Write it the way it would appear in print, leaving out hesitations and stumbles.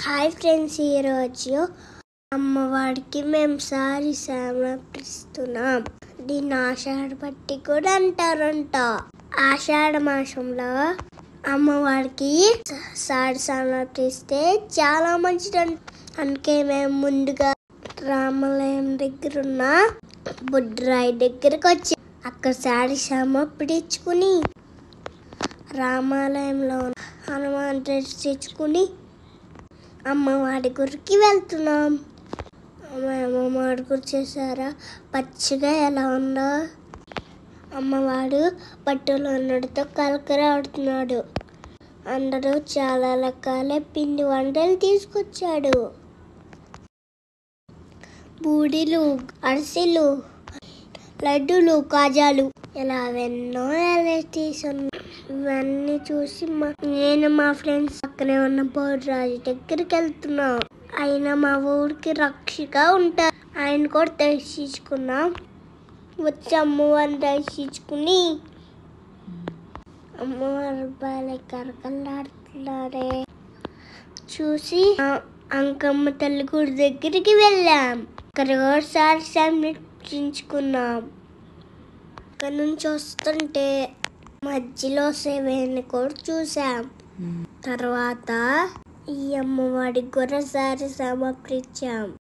Hi friends, ఈరోజు అమ్మవారికి మేము సారీ సమర్పిస్తున్నాం. దీన్ని ఆషాఢ పట్టి కూడా అంటారంట. ఆషాఢ మాసంలో అమ్మవారికి సారీ సమర్పిస్తే చాలా మంచిదంట. అందుకే మేము ముందుగా రామాలయం దగ్గర ఉన్న బుడ్రాయి దగ్గరకు వచ్చి అక్కడ సారీ సమర్పించుకుని రామాలయంలో హనుమాన్ డ్రెస్ తెచ్చుకుని అమ్మవారి గురికి వెళ్తున్నాం. అమ్మవారి గురి చేశారా? పచ్చిగా ఎలా ఉందో. అమ్మవాడు పట్టులో ఉన్నడితో కలకరాడుతున్నాడు. అందరూ చాలా రకాల పిండి వంటలు తీసుకొచ్చాడు. బూడిలు, అరిసెలు, లడ్డూలు, కాజాలు, ఇలా ఎన్నో వెరైటీస్ ఉన్నాయి. ఇవన్నీ చూసి నేను మా ఫ్రెండ్స్ పక్కనే ఉన్న బోర్రాజు దగ్గరికి వెళ్తున్నాం. ఆయన మా ఊరికి రక్షగా ఉంటారు. ఆయన కూడా దర్శించుకున్నాం. వచ్చి అమ్మవారిని దర్శించుకుని అమ్మవారి బాలే కరకలాడుతున్నారే చూసి అంకమ్మ తల్లి గుడి దగ్గరికి వెళ్ళాం. అక్కడ ఒకసారి సమర్పించుకున్నాం. అక్కడ నుంచి వస్తుంటే మధ్యలో సేవని కూడా చూసాం. తర్వాత ఈ అమ్మవాడికి కూడా సారి సమర్పించాం.